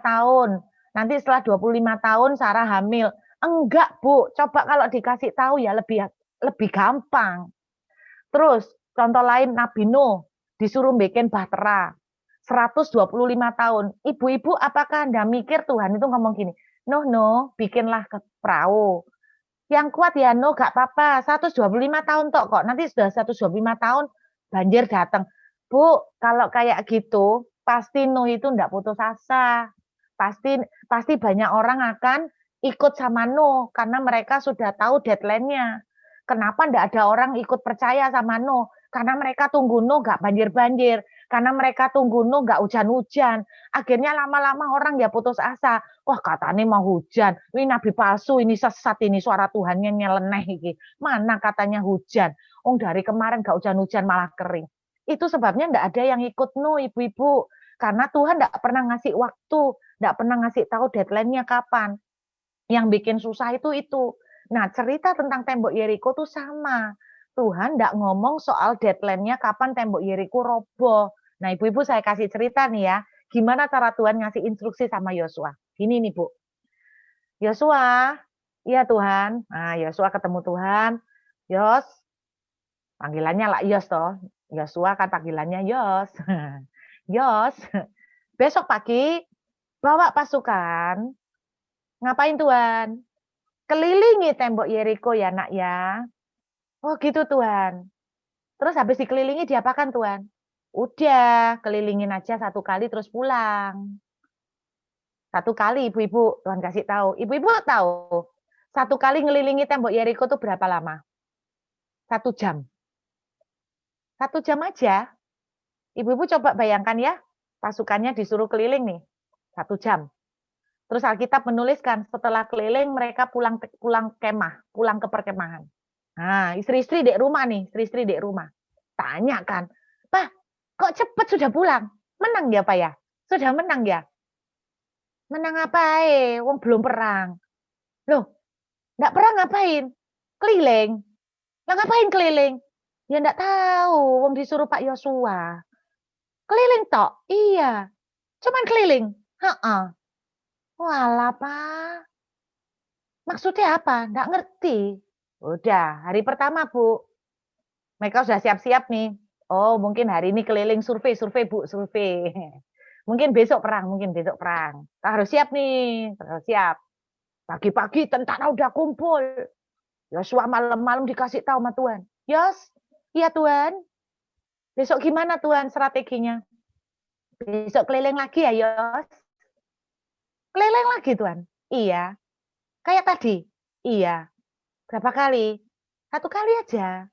tahun. Nanti setelah 25 tahun Sarah hamil. Enggak, Bu. Coba kalau dikasih tahu ya lebih gampang. Terus, contoh lain Nabi Nuh disuruh bikin bahtera. 125 tahun. Ibu-ibu, apakah Anda mikir Tuhan itu ngomong gini, Nuh, bikinlah ke perahu. Yang kuat ya Nuh, gak apa-apa. 125 tahun tok kok. Nanti sudah 125 tahun banjir datang. Bu, kalau kayak gitu, pasti Nuh itu enggak putus asa. Pasti banyak orang akan ikut sama Nuh karena mereka sudah tahu deadline-nya. Kenapa enggak ada orang ikut percaya sama Nuh? Karena mereka tunggu Nuh enggak banjir-banjir. Karena mereka tunggu Nuh enggak hujan-hujan. Akhirnya lama-lama orang ya putus asa. Wah, katanya mau hujan. Ini nabi palsu, ini sesat, ini suara Tuhannya nyeleneh iki. Mana katanya hujan? Dari kemarin enggak hujan-hujan malah kering. Itu sebabnya enggak ada yang ikut Nuh, ibu-ibu. Karena Tuhan enggak pernah ngasih waktu, enggak pernah ngasih tahu deadline-nya kapan. Yang bikin susah itu. Nah, cerita tentang tembok Yeriko tuh sama. Tuhan enggak ngomong soal deadline-nya kapan tembok Yeriko roboh. Nah, ibu-ibu saya kasih cerita nih ya. Gimana cara Tuhan ngasih instruksi sama Yosua? Gini nih, Bu. Yosua, iya Tuhan. Nah, Yosua ketemu Tuhan. Yos, panggilannya lah Yos toh. Yosua kan panggilannya Yos. Yos, besok pagi bawa pasukan. Ngapain Tuhan? Kelilingi tembok Yeriko ya nak ya. Oh gitu Tuhan. Terus habis dikelilingi diapakan Tuhan? Udah, kelilingin aja 1 kali terus pulang. 1 kali ibu-ibu, Tuhan kasih tahu. Ibu-ibu tahu, 1 kali ngelilingi tembok Yeriko itu berapa lama? 1 jam. 1 jam aja. Ibu-ibu coba bayangkan ya, pasukannya disuruh keliling nih, 1 jam. Terus Alkitab menuliskan setelah keliling mereka pulang kemah, pulang ke perkemahan. Nah, istri-istri di rumah nih, istri-istri di rumah. Tanya kan, "Pak, kok cepet sudah pulang? Menang ya, Pak ya? Sudah menang ya?" "Menang apa wong belum perang." "Loh, enggak perang ngapain?" "Keliling." "Lah ngapain keliling?" "Ya enggak tahu, wong disuruh Pak Yosua." "Keliling tok?" "Iya." "Cuman keliling?" "Heeh." "Walah, Pak. Maksudnya apa?" "Nggak ngerti." Udah, hari pertama, Bu. Mereka sudah siap-siap nih. Oh, mungkin hari ini keliling survei, survei, Bu, survei. Mungkin besok perang, mungkin besok perang. Kita harus siap nih, harus siap. Pagi-pagi tentara udah kumpul. Yosua malam-malam dikasih tahu sama Tuhan. Yos, iya Tuhan. Besok gimana Tuhan strateginya? Besok keliling lagi ya Yos. Keliling lagi Tuhan. Iya. Kayak tadi. Iya. Berapa kali? 1 kali aja.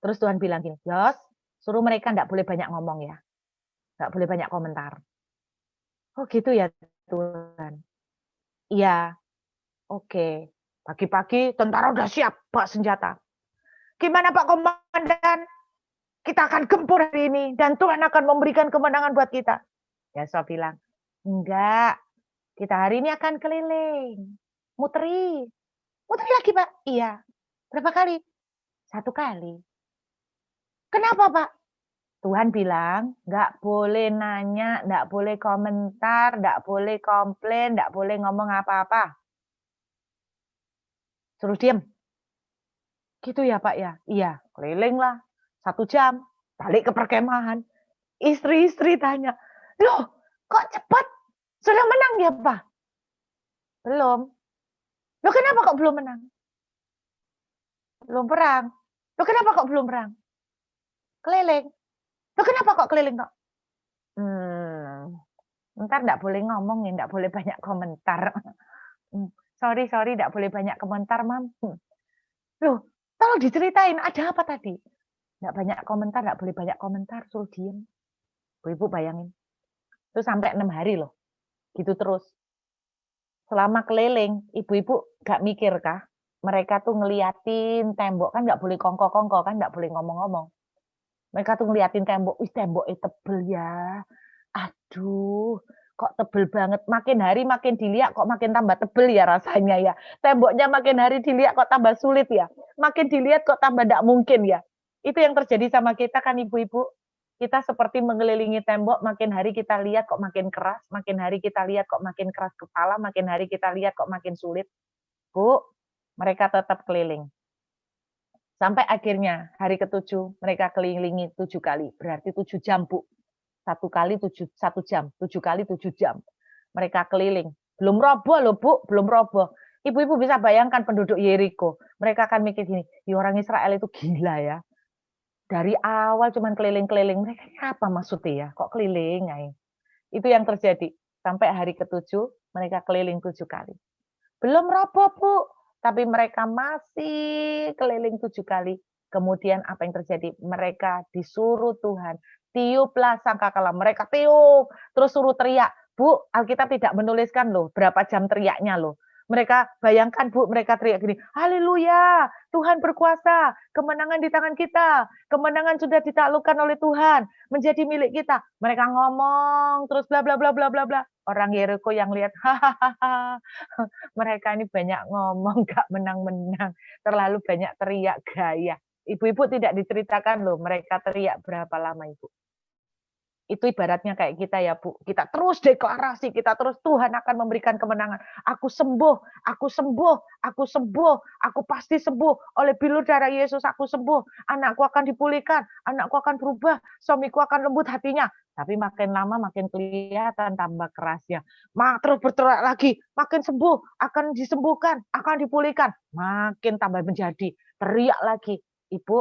Terus Tuhan bilang gini, Yos, suruh mereka enggak boleh banyak ngomong ya. Enggak boleh banyak komentar. Oh gitu ya Tuhan. Iya. Oke. Pagi-pagi tentara udah siap bawa senjata. Gimana Pak Komandan? Kita akan gempur hari ini dan Tuhan akan memberikan kemenangan buat kita. Yosua bilang, enggak. Kita hari ini akan keliling. Muteri. Muteri lagi Pak? Iya. Berapa kali? 1 kali. Kenapa Pak? Tuhan bilang, nggak boleh nanya, nggak boleh komentar, nggak boleh komplain, nggak boleh ngomong apa-apa. Suruh diem. Gitu ya Pak ya? Iya, keliling lah. 1 jam, balik ke perkemahan. Istri-istri tanya, loh kok cepat? Sudah menang ya Pak? Belum. Loh kenapa kok belum menang? Belum perang. Loh kenapa kok belum perang? Keliling. Loh kenapa kok keliling kok? Ntar nggak boleh ngomong ya, nggak boleh banyak komentar. Sorry, sorry, nggak boleh banyak komentar, Mam. Loh, tolong diceritain, ada apa tadi? Nggak banyak komentar, nggak boleh banyak komentar, suruh diem. Ibu bayangin. Itu sampai 6 hari loh. Gitu terus. Selama keliling, ibu-ibu nggak mikir kah? Mereka tuh ngeliatin tembok, kan nggak boleh kongko-kongko, kan nggak boleh ngomong-ngomong. Mereka tuh ngeliatin tembok, wih temboknya tebel ya. Aduh, kok tebel banget. Makin hari makin dilihat kok makin tambah tebel ya rasanya ya. Temboknya makin hari dilihat kok tambah sulit ya. Makin dilihat kok tambah tidak mungkin ya. Itu yang terjadi sama kita kan ibu-ibu. Kita seperti mengelilingi tembok, makin hari kita lihat kok makin keras, makin hari kita lihat kok makin keras kepala, makin hari kita lihat kok makin sulit. Bu, mereka tetap keliling. Sampai akhirnya hari ke-7 mereka kelilingi 7 kali, berarti 7 jam, Bu. 1 kali 1 jam, 7 kali 7 jam. Mereka keliling. Belum roboh loh, Bu, belum roboh. Ibu-ibu bisa bayangkan penduduk Yeriko. Mereka akan mikir gini, ya orang Israel itu gila ya. Dari awal cuman keliling-keliling. Mereka apa maksudnya ya? Kok keliling? Itu yang terjadi. Sampai hari ke-7 mereka keliling 7 kali. Belum roboh, Bu. Tapi mereka masih keliling 7 kali. Kemudian apa yang terjadi? Mereka disuruh Tuhan, tiuplah sangkakala. Mereka tiup, terus suruh teriak. Bu, Alkitab tidak menuliskan loh berapa jam teriaknya loh. Mereka bayangkan Bu, mereka teriak gini, haleluya, Tuhan berkuasa, kemenangan di tangan kita, kemenangan sudah ditaklukkan oleh Tuhan, menjadi milik kita. Mereka ngomong terus bla bla bla bla bla bla. Orang Yeriko yang lihat, hahaha, mereka ini banyak ngomong, gak menang-menang, terlalu banyak teriak gaya. Ibu-ibu tidak diceritakan loh, mereka teriak berapa lama Ibu. Itu ibaratnya kayak kita ya Bu, kita terus deklarasi, kita terus Tuhan akan memberikan kemenangan. Aku sembuh, aku sembuh, aku sembuh, aku pasti sembuh. Oleh bilur darah Yesus aku sembuh. Anakku akan dipulihkan, anakku akan berubah, suamiku akan lembut hatinya. Tapi makin lama makin kelihatan tambah kerasnya. Terus berteriak lagi, makin sembuh, akan disembuhkan, akan dipulihkan. Makin tambah menjadi, teriak lagi. Ibu,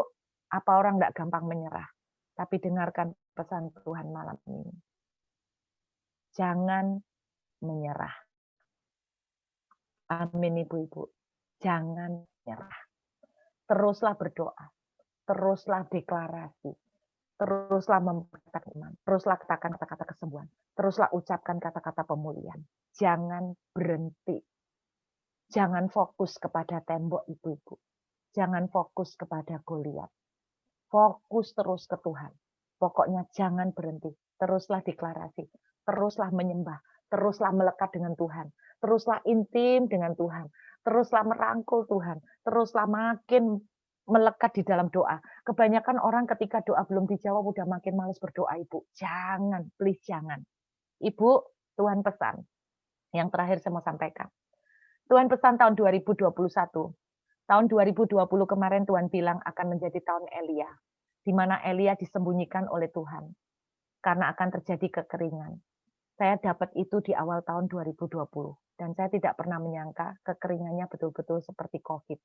apa orang enggak gampang menyerah? Tapi dengarkan pesan Tuhan malam ini. Jangan menyerah. Amin ibu-ibu. Jangan menyerah. Teruslah berdoa. Teruslah deklarasi. teruslah memperkatakan iman, teruslah katakan kata-kata kesembuhan, teruslah ucapkan kata-kata pemulihan. Jangan berhenti. Jangan fokus kepada tembok ibu-ibu. Jangan fokus kepada Goliat. Fokus terus ke Tuhan. Pokoknya jangan berhenti. Teruslah deklarasi. Teruslah menyembah. Teruslah melekat dengan Tuhan. Teruslah intim dengan Tuhan. Teruslah merangkul Tuhan. Teruslah makin melekat di dalam doa. Kebanyakan orang ketika doa belum dijawab udah makin malas berdoa, Ibu. Jangan, please jangan. Ibu, Tuhan pesan. Yang terakhir saya mau sampaikan. Tuhan pesan tahun 2021. Tahun 2020 kemarin Tuhan bilang akan menjadi tahun Elia, di mana Elia disembunyikan oleh Tuhan karena akan terjadi kekeringan. Saya dapat itu di awal tahun 2020 dan saya tidak pernah menyangka kekeringannya betul-betul seperti COVID.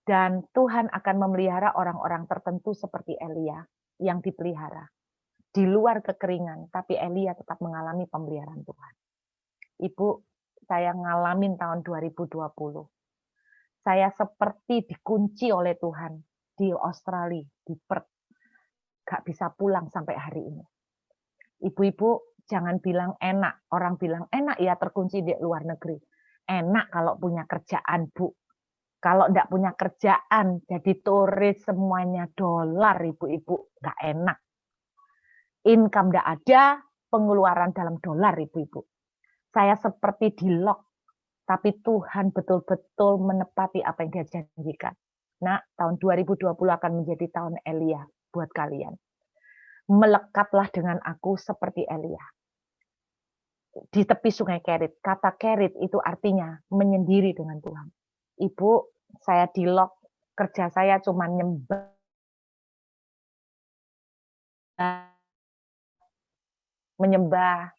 Dan Tuhan akan memelihara orang-orang tertentu seperti Elia yang dipelihara di luar kekeringan, tapi Elia tetap mengalami pemeliharaan Tuhan. Ibu, saya ngalamin tahun 2020. Saya seperti dikunci oleh Tuhan di Australia, di Perth. Gak bisa pulang sampai hari ini. Ibu-ibu, jangan bilang enak. Orang bilang enak ya terkunci di luar negeri. Enak kalau punya kerjaan, Bu. Kalau enggak punya kerjaan, jadi turis semuanya dolar, ibu-ibu. Gak enak. Income enggak ada, pengeluaran dalam dolar, ibu-ibu. Saya seperti di lock. Tapi Tuhan betul-betul menepati apa yang Dia janjikan. Nah, tahun 2020 akan menjadi tahun Elia buat kalian. Melekatlah dengan aku seperti Elia. Di tepi sungai Kerit. Kata Kerit itu artinya menyendiri dengan Tuhan. Ibu, saya di lock. Kerja saya cuma nyembah. Menyembah.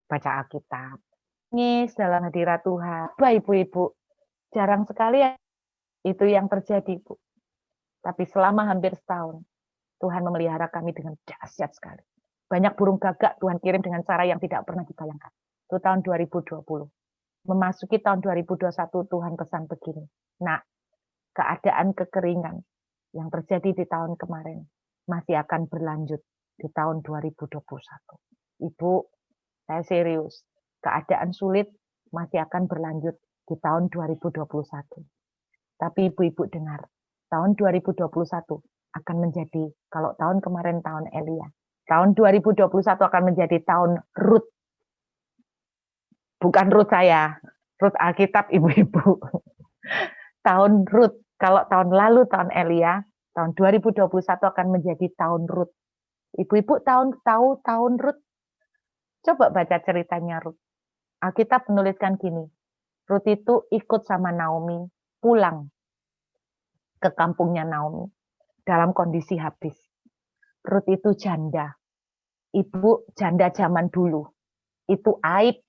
Baca Alkitab. Ngis dalam hadirat Tuhan. Ibu-ibu, jarang sekali ya itu yang terjadi, Bu. Tapi selama hampir setahun, Tuhan memelihara kami dengan dahsyat sekali. Banyak burung gagak Tuhan kirim dengan cara yang tidak pernah dibayangkan. Itu tahun 2020. Memasuki tahun 2021, Tuhan pesan begini. Nah, keadaan kekeringan yang terjadi di tahun kemarin masih akan berlanjut di tahun 2021. Ibu, saya serius. Keadaan sulit masih akan berlanjut di tahun 2021. Tapi ibu-ibu dengar, tahun 2021 akan menjadi, kalau tahun kemarin tahun Elia, tahun 2021 akan menjadi tahun Rut. Bukan Rut saya, Rut Alkitab ibu-ibu. Tahun Rut, kalau tahun lalu tahun Elia, tahun 2021 akan menjadi tahun Rut. Ibu-ibu tahu tahun Rut? Coba baca ceritanya Rut. Alkitab menuliskan gini, Rut itu ikut sama Naomi pulang ke kampungnya Naomi dalam kondisi habis. Rut itu janda. Ibu janda zaman dulu. Itu aib.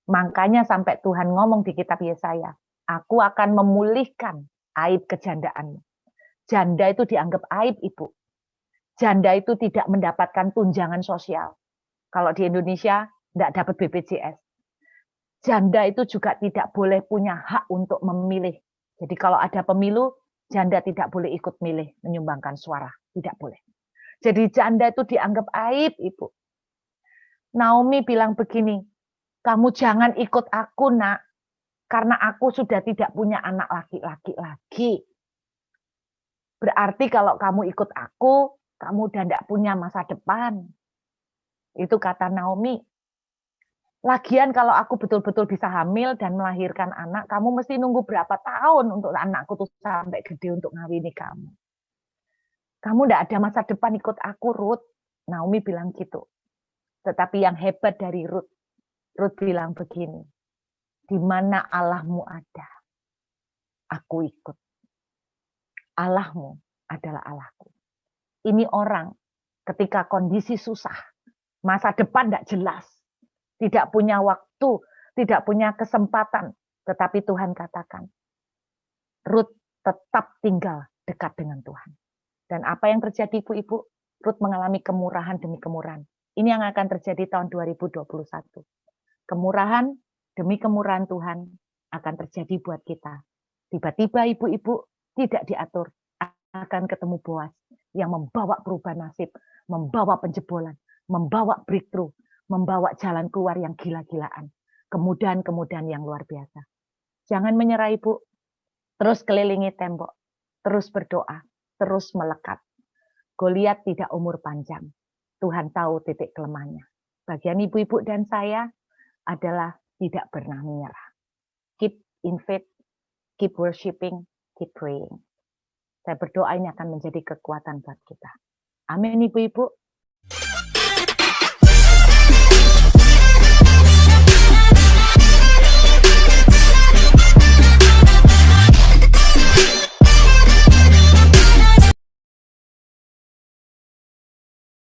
Makanya sampai Tuhan ngomong di kitab Yesaya, aku akan memulihkan aib kejandaanmu. Janda itu dianggap aib, Ibu. Janda itu tidak mendapatkan tunjangan sosial. Kalau di Indonesia, tidak dapat BPJS. Janda itu juga tidak boleh punya hak untuk memilih. Jadi kalau ada pemilu, janda tidak boleh ikut milih, menyumbangkan suara. Tidak boleh. Jadi janda itu dianggap aib, Ibu. Naomi bilang begini, kamu jangan ikut aku, Nak. Karena aku sudah tidak punya anak laki-laki lagi. Berarti kalau kamu ikut aku, kamu udah tidak punya masa depan. Itu kata Naomi. Lagian kalau aku betul-betul bisa hamil dan melahirkan anak, kamu mesti nunggu berapa tahun untuk anakku tuh sampai gede untuk ngawini kamu. Kamu tidak ada masa depan ikut aku, Ruth. Naomi bilang gitu. Tetapi yang hebat dari Ruth bilang begini, di mana Allahmu ada, aku ikut. Allahmu adalah Allahku. Ini orang ketika kondisi susah, masa depan tidak jelas, tidak punya waktu, tidak punya kesempatan. Tetapi Tuhan katakan, Ruth tetap tinggal dekat dengan Tuhan. Dan apa yang terjadi Ibu-Ibu? Ruth mengalami kemurahan demi kemurahan. Ini yang akan terjadi tahun 2021. Kemurahan demi kemurahan Tuhan akan terjadi buat kita Tiba-tiba ibu-ibu tidak diatur akan ketemu Boas yang membawa perubahan nasib, membawa penjebolan, membawa breakthrough, membawa jalan keluar yang gila-gilaan. Kemudahan-kemudahan yang luar biasa. Jangan menyerah ibu, terus kelilingi tembok, terus berdoa, terus melekat. Goliat tidak umur panjang. Tuhan tahu titik kelemahannya. Bagian ibu-ibu dan saya adalah tidak pernah menyerah. Keep in faith, keep worshiping, keep praying. Saya berdoa ini akan menjadi kekuatan buat kita. Amin ibu-ibu.